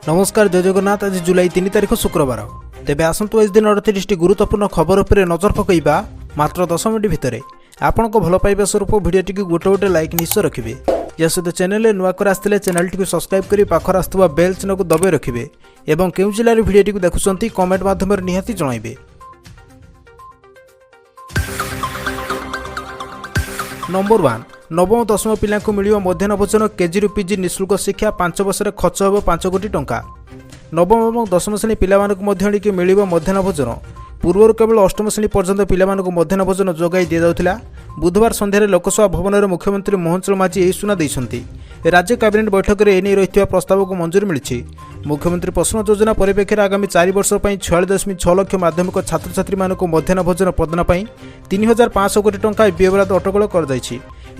नमस्कार जय जगन्नाथ। आज जुलाई 3 तारिख शुक्रवार। तेबे आसंतु आज दिन 38 गुरुत्वपूर्ण खबर उपर नजर पकईबा मात्र 10 मिनिट भितर। आपण को भल पाइबा स्वरूप भिडियोटी को गोटे गोटे लाइक निश्चय रखिए। या सहित चैनल नुआ कर आसते चैनल टी सब्सक्राइब कर पाखर आसुवा बेल चिन्ह को दबाई रखिए और केउ जिले भिडियोटी को देखुंत कमेंट माध्यम निहाती जनइबे। नंबर 1 नवम दशम पिला मिल मध्याह्न भोजन केजी रु पीजी निःशुल्क शिक्षा 5 वर्ष खर्च हो 5 कोटी टंका। नवम और दशम श्रेणी पिला मिल मध्याह्न भोजन। पूर्व केवल अष्टम श्रेणी पर्यंत पिला मध्याह्न भोजन जोगाई दि जाउथिला। बुधवार संध्यारे लोकसभा भवन में मुख्यमंत्री मोहन चरण माझी यही सूचना देइछन्ति। राज्य कैबिनेट बैठक में एने रही प्रस्ताव को मंजूरी मिली। मुख्यमंत्री पोषण योजना परिप्रेक्षी आगामी 4 वर्ष 46.6 लाख माध्यमिक छात्र छात्री मध्याह्न भोजन प्रदान 3500 कोटी टंका व्ययबराद अटकल कर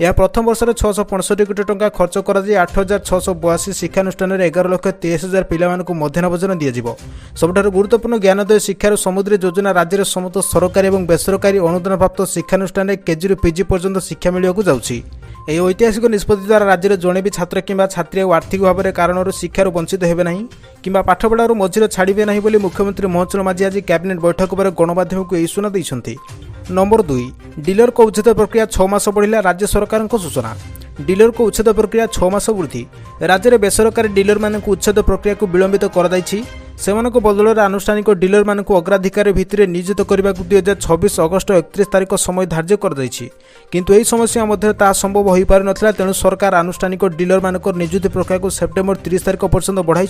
यह प्रथम वर्ष 665 कोटी टंका खर्च कर 8682 शिक्षानुष्ठान 11,23,000 पिला मध्याह्न भोजन दिज्व। सबुठारु गुरुत्वपूर्ण ज्ञानोदय शिक्षार समुद्री योजना राज्य में समस्त सरकारी और बेसरकारी अनुदान प्राप्त शिक्षानुष्ठान केजी रु पीजी पर्यंत शिक्षा मिलवाक जाउछि। ଏହି ଐତିହାସିକ ନିଷ୍ପତ୍ତି ଦ୍ୱାରା ରାଜ୍ୟରେ ଜଣେ ବି ଛାତ୍ର କିମ୍ବା ଛାତ୍ରୀ ଆର୍ଥିକ ଭାବରେ କାରଣରୁ ଶିକ୍ଷାରୁ ବଞ୍ଚିତ ହେବେ ନାହିଁ କିମ୍ବା ପାଠପଢ଼ାରୁ ମଝିରେ ଛାଡ଼ିବେ ନାହିଁ ବୋଲି ମୁଖ୍ୟମନ୍ତ୍ରୀ ମୋହନ ଚରଣ ମାଝୀ ଆଜି କ୍ୟାବିନେଟ୍ ବୈଠକ ପରେ ଗଣମାଧ୍ୟମକୁ ଏହି ସୂଚନା ଦେଇଛନ୍ତି। नंबर 2 डीलर को उच्छेद प्रक्रिया 6 मास बढ़िला। राज्य सरकार सूचना। डीलर को उच्छेद प्रक्रिया 6 मास वृद्धि। राज्य में बेसरकारी डीलर मानक उच्छेद प्रक्रिया को विलंबित कर बदल में आनुष्ठानिक डीलर मानक अग्राधिकार भित्तिरे नियोजित करने को 2026 अगस्त 31 तारिख समय धार्य कर किंतु यही समस्या मध्य ता संभव हो पार नथिला। तेणु सरकार आनुष्ठानिक डीलर मानक नियुक्ति प्रक्रिया को सेप्टेम्बर 30 तारिख पर्यंत बढ़ाई।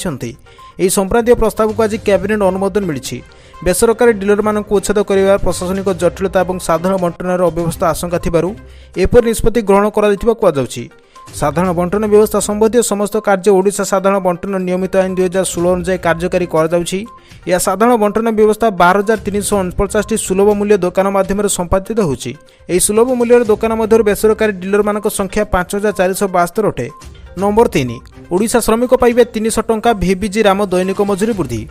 यह संक्रांतीय प्रस्ताव को आज कैबिनेट अनुमोदन मिली। बेसरकारी डीलर मानक उच्छेद कर प्रशासनिक जटिलता और साधारण बंटनर अव्यवस्था आशंका थिबारु एपरि निष्पत्ति ग्रहण कर साधारण बंटन व्यवस्था संबंधी समस्त कार्य ओडिशा साधारण बंटन नियमित आईन 2016 अनुसार कार्यकारी कर साधारण बंटन व्यवस्था 12,349 सुलभ मूल्य दोकान माध्यम संपादित होछि। सुलभ मूल्य दोकान मध्य बेसरकारी डीलर मानक संख्या 5,472 अटे। नंबर 3 ओडिशा श्रमिक पाइबे 300 टंका VBG राम दैनिक मजूरी वृद्धि।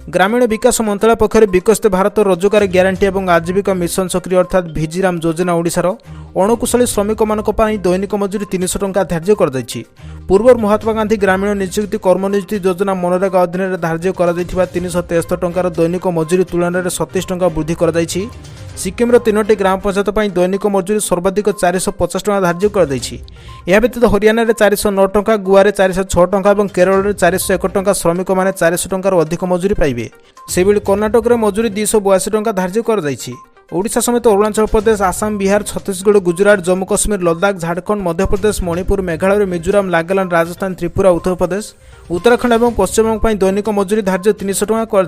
ग्रामीण विकास मंत्रालय पक्षर विकसित भारत रोजगार ग्यारंटी और आजीविका मिशन सक्रिय अर्थात VGRAM योजना ओडिशार अणकुशली श्रमिक मानक दैनिक मजूरी 300 टंका धार्य कर पूर्व महात्मा गांधी ग्रामीण नियुक्ति कर्मनियुक्ति योजना मनरेगा अधीन धार्य कर 373 टंकार दैनिक मजूरी तुलन में 27 टंका वृद्धि कर सिक्किम 3टी ग्राम पंचायत दैनिक मजूरी सर्वाधिक 450 टंका धार्य कर व्यतीत हरियाणा 409 टंका, गोवा 406 टंका और केरल 401 टंका श्रमिक मैंने 400 टंकार अधिक मजूरी पाइबे। से कर्णाटक में मजूरी 282 टंका धार्य कर ओडिशा समेत अरुणाचल प्रदेश, आसाम, बिहार, छत्तीसगढ़, गुजरात, जम्मू काश्मीर, लद्दाख, झारखंड, मध्यप्रदेश, मणिपुर, मेघालय, मिजोराम, नागालैंड, राजस्थान, त्रिपुरा, उत्तर प्रदेश, उत्तराखंड और पश्चिमबंग दैनिक मजूरी धार्य 300 टंका कर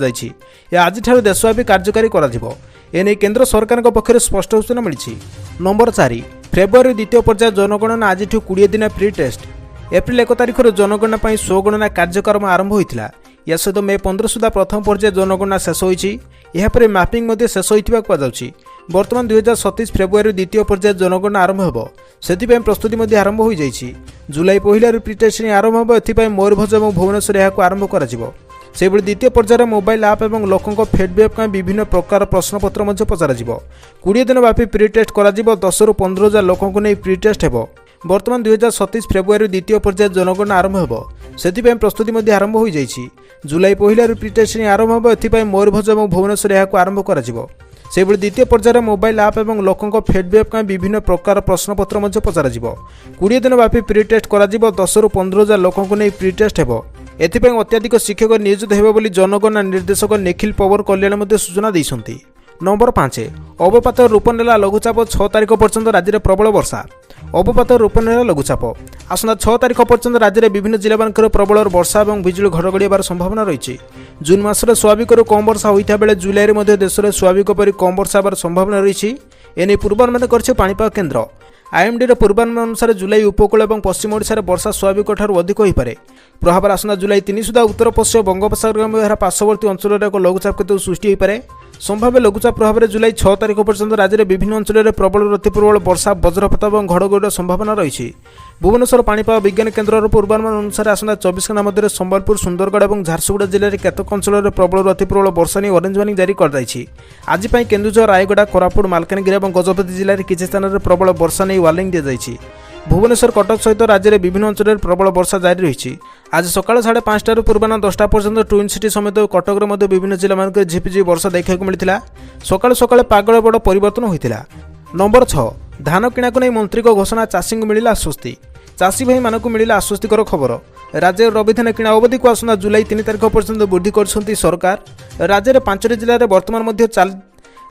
आज देशव्यापी कार्यकारी कर केंद्र सरकार पक्ष स्पष्ट सूचना मिली। नंबर 4 फेब्रुआरी द्वितीय पर्याय जनगणना आज 20 दिन प्री टेस्ट। एप्रिल 1 तारिख जनगणना स्वगणना कार्यक्रम आरंभ होता। या सहित मे 15 सुधा प्रथम पर्याय जनगणना शेष होती। यापर मैपिंग शेष होता कहुच्छी। बर्तमान 2027 फेब्रुआरी द्वितीय पर्याय जनगणना आरंभ हो से प्रस्तुति आरंभ हो जाइए। जुलाई 1 प्री टेस्ट आरंभ हो ए मयूरभंज और भुवनेश्वर यह आरंभ कर द्वितीय पर्यायर मोबाइल आप और लोकों फिडबैक विभिन्न प्रकार प्रश्नपत्र पचर 20 दिन व्यापी प्री टेस्ट कर 10 ରୁ 15,000 लोकों को नहीं प्री टेस्ट हो। बर्तमान 2027 फेब्रुआरी द्वितीय पर्याय जनगणना आरंभ हो से प्रस्तुति आरंभ हो जाइए। जुलाई 1 प्री टेस्ट आरंभ हो ए मयूरभंज और भुवनेश्वर यह आरंभ कर द्वितीय पर्यायर मोबाइल आप और लोकों फिडबैक विभिन्न प्रकार प्रश्नपत्र पचर 20 दिन व्यापी प्री टेस्ट कर 10 ରୁ 15,000 लोकों को नहीं प्री टेस्ट हो। एथिपाई अत्याधिक शिक्षक नियोजित हेबे बोली जनगणना निर्देशक निखिल पवर कल्याण सूचना देइछन्ति। नंबर 5 अवपात रूप नेला लघुचाप 6 तारिख पर्यंत राज्य में प्रबल वर्षा। अवपात रूप नेला लघुचाप आसंता 6 तारिख पर्यंत राज्य में विभिन्न जिला मानकर प्रबल वर्षा और बिजुली घड़घड़ी होबार संभावना रही। जून मासरे स्वाभाविक कम वर्षा होता बेले जुलाई में देश में स्वाभाविक परि कम वर्षा होबार संभावना रही। एने पूर्वानुमान कर पाणीपाग केन्द्र। आईएमडी पूर्वानुमान अनुसार जुलाई उपकूल और पश्चिम ओडिशा वर्षा स्वाभाविक अधिक हो पारे। प्रभाव आसना जुलाई 3 सुधा उत्तर पश्चिम बंगोपसागर यार पार्श्ववर्ती अंचल एक लघुचाप केतु सृष्टि हो पारे। संभाव्य लघुचाप प्रभाव में जुलाई 6 तारिख पर्यंत राज्य में विभिन्न अंचल में प्रबल अति प्रबल वर्षा वज्रपात और घड़घड़ीर संभावना रही। भुवनेश्वर पाणीपाग विज्ञान केन्द्र पूर्वानुमान अनुसार आसंता 24 घंटा मध्य संबलपुर, सुंदरगढ़ और झारसुगुड़ा जिले में केतक अंचल में प्रबल अति प्रबल वर्षा नहीं ऑरेंज वार्निंग जारी कर आज केन्दुझर, रायगड़ा, कोरापुट, मालकानगिरी और गजपति जिले में किसी स्थान में प्रबल वर्षा नहीं वार्निंग दी जाइए। भुवनेश्वर कटक सहित राज्य में विभिन्न अंचल प्रबल वर्षा जारी रही। आज सकाल 5:30 पूर्वाह्न 10टा पर्यंत ट्विन सिटी समेत कटक में विभिन्न जिला मान झिपिझिपि वर्षा देखा मिलता। सकाल सकाल पागल बड़ परिवर्तन होता। नंबर 6 धान किणा को नहीं मंत्री घोषणा, चाषी को मिला आश्वस्ति। चाषी भाई मानक मिला आश्वस्तिकर खबर। राज्य रबी धान किणा अवधि को आसना जुलाई 3 तारिख पर्यंत वृद्धि कर सरकार। राज्य में 5टी जिले में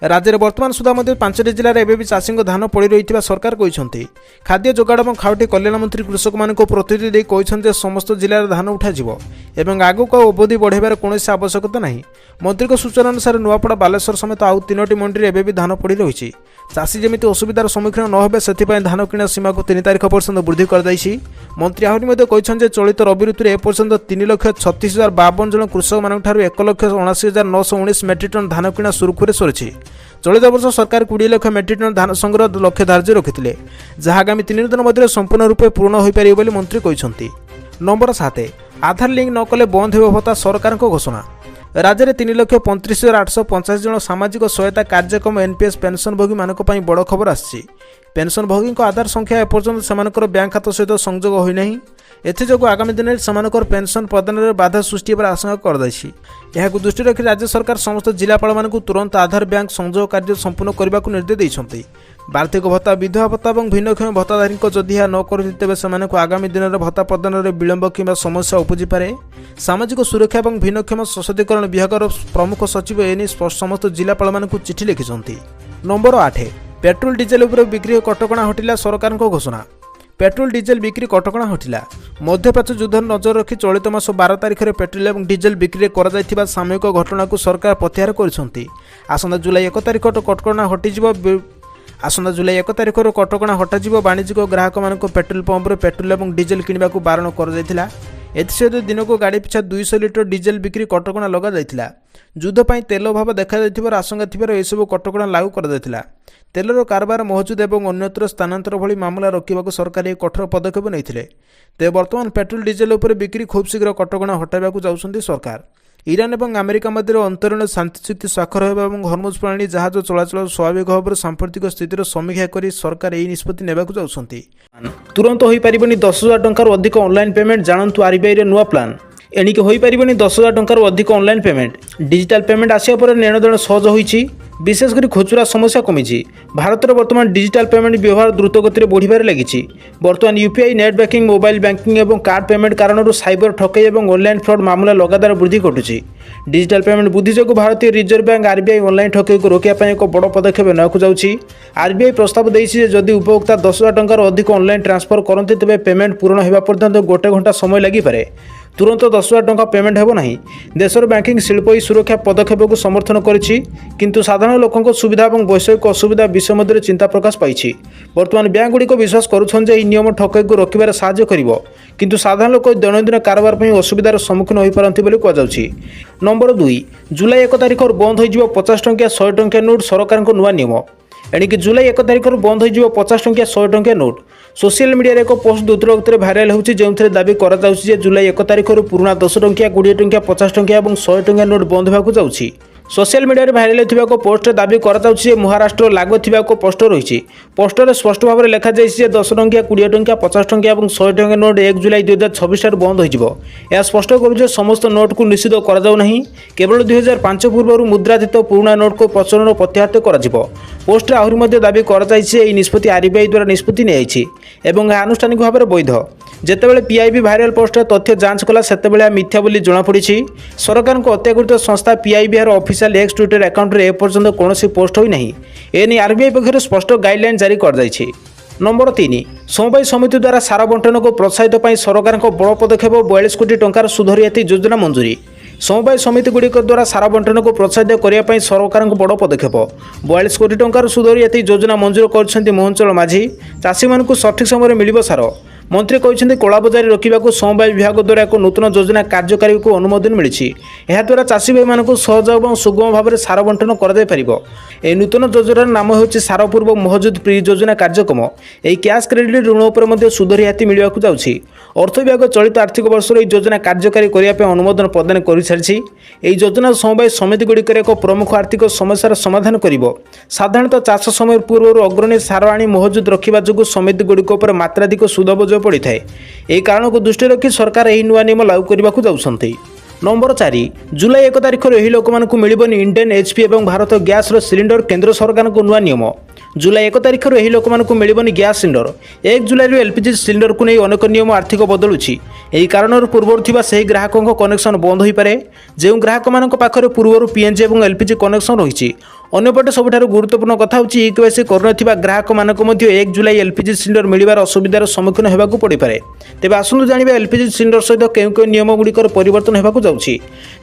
राज्य में बर्तमान सुधा 5टी जिले में एवं चाषी धान पड़ रही सरकार कहते। खाद्य जोगाड़ और खाउटी कल्याण मंत्री कृषक मान प्रतिनिधि दे कहते समस्त जिले में धान उठाଯିव एवं आगक अवधि बढ़ाइबार कौन आवश्यकता नहीं। मंत्री सूचना अनुसार नुआपड़ा, बालेश्वर समेत आउ 3टी मंडी एवं धान पड़ रही। चाषी जमी असुविधार सम्मुखीन न होबे से धान किणा सीमा को 3 तारिख पर्यंत वृद्धि कर मंत्री आहरी कहते चलित रबी ऋतु एपर्यंत 3,36,052 जन कृषक मान 1,79,919 मेट्रिक टन धान किणा सुरुखुरे सरी। चलित वर्ष सरकार 20 लाख मेट्रिक टन धान संग्रह लक्ष्य धार्य रखिते, जहाँ आगामी 3 दिन मध्य संपूर्ण रूपे पूर्ण हो पार मंत्री कहते। नंबर 7 आधार लिंक न कले बंद हो भत्ता, सरकार घोषणा। राज्य में 3,35,850 जन सामाजिक सहायता कार्यक्रम एनपीएस पेंशनभोगी मानक बड़ खबर आसी। पेंशनभोगी आधार संख्या एपर्यंत से बैंक खाता सहित संजोग होना। एथजों आगामी दिन में पेंशन प्रदान में बाधा सृष्टि होकर आशंका कर दृष्टि रखी राज्य सरकार समस्त जिलापाल मानक तुरंत आधार बैंक संजोग कार्य संपूर्ण करने को निर्देश देते। वार्षिक भत्ता, विधवा भत्ता और भिन्नक्षम भत्ताधारी जदि यह न करे से आगामी दिन में भत्ता प्रदान में विलंब कि समस्या उपजी पारे। सामाजिक सुरक्षा और भिन्नक्षम सशक्तिकरण विभाग प्रमुख सचिव एने समस्त जिलापाल मानक चिठी लिखिं। नंबर 8 पेट्रोल डीजेल उपर बिक्री कटकणा हटिला, सरकार घोषणा। पेट्रोल डीजेल बिक्री कटकणा हटिला। मध्यप्राच्य युद्ध नजर रखी चलित मास 12 तारिख में पेट्रोल और डीजेल बिक्री कर सामयिक घटना को सरकार प्रत्याहार कर। आसंता जुलाई 1 तारिख कटकणा हटिଯିବ। आसंता जुलाई 1 तारिख कटकणा हटाଯିବ। वाणिज्यिक ग्राहक मान पेट्रोल पंप पेट्रोल और डीजेल किणवा को बारण कर। एसत दिन को गाड़ी पिछा 200 लिटर डीजेल बिक्री कटकणा लगा जाइथिला। युद्ध पर तेल अभाव देखा आशंका थिबार एसबू कटकणा लागू कर। तेलर कारबार महजुद और अन्यत्र स्थानांतर भली मामला रोकने सरकार एक कठोर पदक्षेप नहीं। तेज बर्तमान पेट्रोल डीजेल उपर बिक्री खूब शीघ्र कटकणा हटाइବାକୁ जाउछन्ती सरकार। ईरान और अमेरिका मध्य अंतरीण शांति चुक्ति स्वाक्षर होगा और हरमुज प्रणाली जहाज चलाचल स्वाभाविक भाव सांप्रतिक स्थितिर समीक्षा कर सरकार यह निष्पत्ति नेबाकु जाउछन्ती। तुरंत हो पारिबनी 10,000 टंकार अधिक ऑनलाइन पेमेंट, जानतु आरबीआई रे नुआ प्लान। एणिक हो पारिबनी 10,000 टंकार अधिक ऑनलाइन पेमेंट। डिजिटल पेमेंट आसिया पर लेनदेन सहज होईछि, विशेषकर खुचुरा समस्या कमी। भारत में बर्तमान डिजिटल पेमेंट व्यवहार द्रुत गति बढ़िबार लगी। बर्तमान UPI, net banking, mobile banking और कार्ड पेमेंट कारण साइबर ठकई और ऑनलाइन फ्रॉड मामला लगातार वृद्धि घटुची। डिजिटल पेमेंट वृद्धि जो भारतीय रिजर्व बैंक आरबीआई ऑनलाइन ठकई को रोकने एक बड़ पदक्षेप नेବାକୁ जाउछि। आरबीआई प्रस्ताव देइछि जदि उपभोक्ता 10,000 टंकार अधिक ऑनलाइन ट्रांसफर करते तेज पेमेंट पूर्ण होगा पर्यंत 1 घंटा समय लगिपारे। तुरंत 10,000 टंका पेमेंट हेब नहीं। देशर बैंकिंग शिल्प ई सुरक्षा पदक्षेप को समर्थन करिछि, किंतु साधारण लोकों सुविधा और वैषयिक असुविधा विषय मध्य चिंता प्रकाश पाई। बर्तमान बैंक गुड़िक विश्वास करुछन जे नियम ठकई को रोकबार साहाय्य करिवो, किंतु साधारण लोक दैनंदिन कारोबार पर असुविधार सम्मुखीन हो पारती बोली कहुछि। नंबर 2 जुलाई 1 तारिख बंद हो 50 टंकिया 100 टंकिया नोट, सरकार को नुआ नियम। एणिक जुलाई 1 तारिख बंद हो 50 टंकिया 100 टंकिया नोट। सोशल मीडिया एक पोस्ट द्रुत गति भाइराल होउछि, जो दाबी कर जुलाई 1 तारिख पुराना 10 टंकिया 20 टंकिया 50 टंकिया और 100 टंकिया नोट बंद होगा जाउछि। सोशल मीडिया भाइराल होता एक पोस्ट दाबी कर महाराष्ट्र लागू थी एक पोस्टर रही। पोस्टर स्पष्ट भाव में लिखा जाए 10 टंकिया 20 टंकिया 50 टंकिया और 100 टंकिया नोट 1 जुलाई 2026 बंद हो स्पष्ट कर समस्त नोट को निषिद्ध कर केवल 2005 पूर्व मुद्राधित पुराना नोट को प्रचलन प्रत्याहृत कर। पोस्ट आहरी दाबी कर निष्पत्ति आरबीआई द्वारा निष्पत्ति नहीं आनुष्ठानिक भाव में वैध। जितेबाला पीआईबी भाइराल पोस्ट तथ्य जांच कला से मिथ्या बोली जमापड़ी। सरकार को अत्याकृत संस्था PIB official x Twitter account रे एपर्यंत कौन पोस्ट होना। एने आरबीआई पक्ष स्पष्ट गाइडलाइन जारी कर। नंबर 3 समवाय समिति द्वारा सार बंटन को प्रोत्साहित पर सरकार बड़ पदक्षेप 42 कोटी टंकार सुध रियायती योजना मंजूरी। समवाय समिति गुड़िक द्वारा सार बंटन को प्रोत्साहित करने सरकार बड़ पदक्षेप 42 कोटी टंकार सुध रियायती योजना मंजूर कर मोहनचल माझी। चाषी मानक सठिक समय मिल सार। मंत्री कहते कलाबजारी रोकने समवाय विभाग द्वारा एक नूतन योजना कार्यकारी को अनुमोदन मिली। द्वारा चाषी भाई मानक सहज और सुगम भाव में सार बंटन कर। नूतन योजनार नाम हो सार पूर्व महजुद प्री योजना कार्यक्रम। यही कैश क्रेडिट ऋण पर सुध रियायती मिलवाक जाउछि। अर्थ विभाग चलित आर्थिक वर्ष यह योजना कार्यकारी करने अनुमोदन प्रदान कर सारी। यह योजना समवाय समिति गुड़िक एक प्रमुख आर्थिक समस्यार समाधान कर। साधारणतः चाष समय पूर्व अग्रणी सार आनी महजुद रखा जो समिति गुड़िक मात्राधिक सुद बोझ पड़े। यह कारण को दृष्टि रखी सरकार यह नुआ नियम लागू करने को जाउछन्ति। नंबर 4 जुलाई 1 तारिख यह लोक मिलबनी इंडियन एचपी और भारत गैस सिलिंडर केंद्र सरकार को नुआ नियम। जुलाई 1 तारिख यह लोक मिलबनी गैस सिलिंडर 1 जुलाई एलपीजी सिलिंडर को नहीं अनेक नियम आर्थिक बदलुची। यही कारण पूर्व से ग्राहकों कनेक्शन बंद हो पारे जो ग्राहक मान पाखे पूर्व पीएनजी और एलपीजी कनेक्शन रही। अन्यपटे सबुठ गुरुत्वपूर्ण कथा होची ईकेवाईसी करनथिबा ग्राहक मानक मध्य 1 जुलाई एलपीजी सिलिंडर मिलबार असुविधार सम्मुखीन होगाकू पड़ी पारे। तेबे आसंतु जानिबा एलपीजी सिलिंडर सहित केउ नियम गुड़िकर परिवर्तन होगाकू जाउची।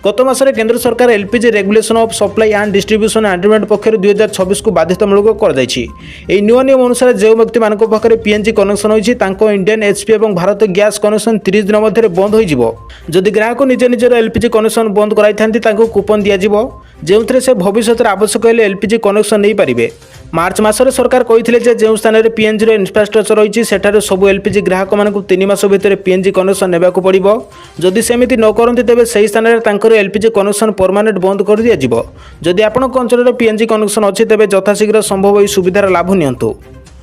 गत मासरे केंद्र सरकार LPG regulation of supply and distribution agreement पक्षर 2026 को बाध्यतामूलक कर दैछि। एही नुआ नियम अनुसार जो व्यक्ति मानक पाखे पीएनजी कनेक्शन होइछि तांको इंडियन एचपी और भारत गैस कनेक्शन 30 दिन मध्य बंद हो जिवो। जदि ग्राहक निज निजर एलपीजी कनेक्शन बंद कराई थांती तांको कूपन दिया जिवो जेउथरे से भविष्य आवश्यक हेले एलपीजी कनेक्शन नहीं पारिबे। मार्च मासरे सरकार कहिथिले जे जो स्थान रे पीएनजी रो इंफ्रास्ट्रक्चर रही सेठारे सब एलपीजी ग्राहक मानक 3 मास भितर पीएनजी कनेक्शन नेबाकू पड़िबो। जदि सेमिति न करन्ति तेबे सही स्थान रे तांकर एलपीजी कनेक्शन परमानेंट बंद कर दिया जिवो। जदि आपनक अंचल रे पीएनजी कनेक्शन अछि तेबे यथाशीघ्र संभव एही सुविधार लाभ नियंतु।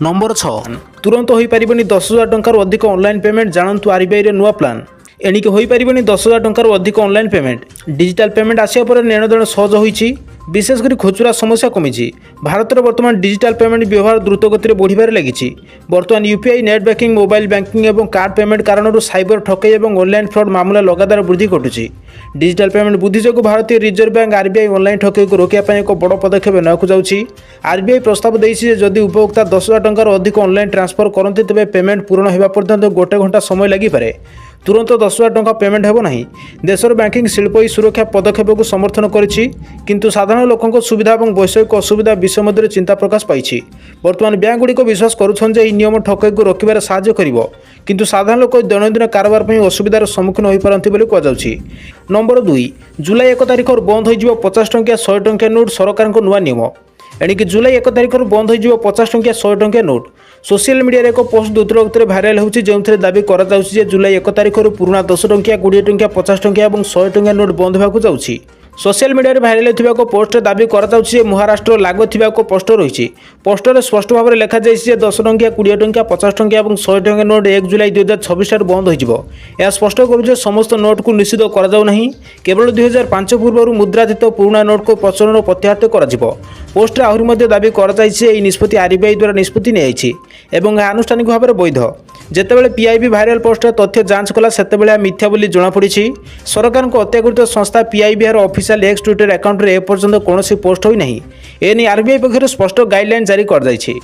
नंबर 6 तुरंत होई परिबनी 10,000 टंका अधिक ऑनलाइन पेमेंट जानतु आरबीआई रे नुआ प्लान। एणिकी होई परिबनी 10,000 टंका अधिक ऑनलाइन पेमेंट डिजिटल पेमेंट आसिया पर लेनदेन सहज होईछि। विशेषकर खुचुरा समस्या कमी। भारत में वर्तमान डिजिटल पेमेंट व्यवहार द्रुत गति बढ़िबार लगी। वर्तमान UPI net banking mobile banking और कार्ड पेमेंट कारण साइबर ठकई और ऑनलाइन फ्रॉड मामला लगातार वृद्धि घटुची। डिजिटल पेमेंट वृद्धि जो भारतीय रिजर्व बैंक आरबीआई ऑनलाइन ठकई को रोकने एक बड़ पदक्षेप नेବାକୁ जाउछि। आरबीआई प्रस्ताव देइछि जदि उपभोक्ता 10,000 टंकार अधिक ऑनलाइन ट्रांसफर करते तेज पेमेंट पूर्ण होगा पर्यंत गोटे घंटा समय लगिपारे। तुरंत 10,000 टंका पेमेंट हेब नहीं। देशर बैंकिंग शिल्प यह सुरक्षा पदक्षेप को समर्थन करिछि किंतु साधारण लोकों सुविधा और वैषयिक असुविधा विषय मध्य चिंता प्रकाश पाई। वर्तमान बैंक गुड़िक विश्वास करुछन जे नियम ठकई को रोकबार साहाय्य करिवो किंतु साधारण लोक दैनंदिन कारोबार पर असुविधार सम्मुखीन हो पारती बोली कहुछि। नंबर 2 जुलाई 1 तारिख बंद हो 50 टंकिया 100 टंकिया नोट सरकार को नुआ नियम। एणिकी जुलाई 1 तारिख बंद हो 50 टंकिया 100 टंकिया नोट। सोशल मीडिया एक पोस्ट द्रुत गति भाइराल होची जो दाबी कर जुलाई 1 तारिख पुराना 10 टंकिया 20 टंकिया 50 टंकिया और 100 टंकिया नोट बंद होगा जाउछि। सोशल मीडिया रे भाइराल होथिबा को पोस्ट दाबी कर महाराष्ट्र लागू थिबा को पोस्टर रही। पोस्टर स्पष्ट भाव में लिखा जाइए 10 टंकिया 20 टंकिया 50 टंकिया और 100 टंकिया नोट 1 जुलाई 2026 ठार बंद हो। यह स्पष्ट कर समस्त नोट को निषिद्ध कर केवल 2005 पूर्व मुद्रातीत पुराना नोट को प्रचलन प्रत्याहृत कर। पोस्टर आहरी दाबी कर निष्पत्ति आरबीआई द्वारा निष्पत्ति नहीं आनुष्ठानिक भाव में वैध। जेतेबेले पीआईबी भाइराल पोस्टर तथ्य जांच कला सेतेबेले मिथ्या बोली जଣାपड़ी। सरकार को अत्याकृत संस्था PIB official x Twitter account रे एपर्यंत कौन पोस्ट होई नहीं। एने आरबीआई पक्षर स्पष्ट गाइडलाइन जारी कर दैछि।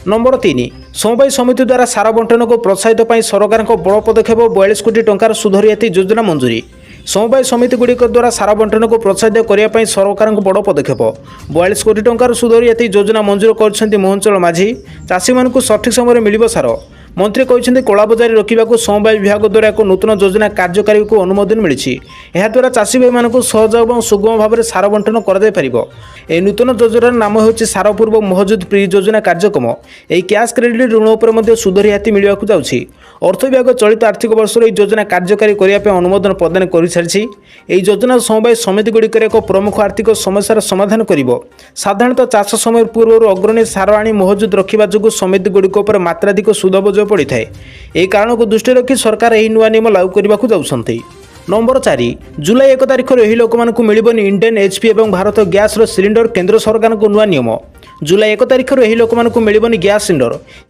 नंबर 3 समवाय समिति द्वारा सार बंटन को प्रोत्साहित पर सरकार बड़ पदक्षेप 42 कोटी टंकार सुध रियायती योजना मंजूरी। समवाय समिति गुड़िक द्वारा सार बंटन को प्रोत्साहित करने सरकार बड़ पदक्षेप 42 कोटी टंकार सुध रियायती योजना मंजूर कर मोहनचल माझी। चाषी मानक सठिक समय मिलिबो सार। मंत्री कहते कलाबजारी रोकने समवाय विभाग द्वारा एक नूतन योजना कार्यकारी को अनुमोदन मिली। द्वारा चाषी भाई मानक सहज और सुगम भाव में सार बंटन कर नूतन योजनार नाम हो सार पूर्व महजुद प्री योजना कार्यक्रम। यह कैश क्रेडिट ऋण पर सुध रियायती मिलवाक जाउछि। अर्थ विभाग चलित आर्थिक वर्ष यह योजना कार्यकारी करने अनुमोदन प्रदान कर सारी। यह योजना समवाय समिति गुड़िक एक प्रमुख आर्थिक समस्यार समाधान कर। साधारणतः चाष समय पूर्व अग्रणी सार आनी महजुद रखा जो समिति गुड़िक मात्राधिक सुद बोझ पड़े। यही कारण को दृष्टि रखी सरकार यह नुआ नियम लागू करने को जाउछन्ति। नंबर 4 जुलाई 1 तारिख यह लोक मिलबनी इंडियन एचपी और भारत गैस सिलिंडर केंद्र सरकार को नुआ नियम। जुलाई 1 तारिख यह लोक मिलबनी गैस सिलिंडर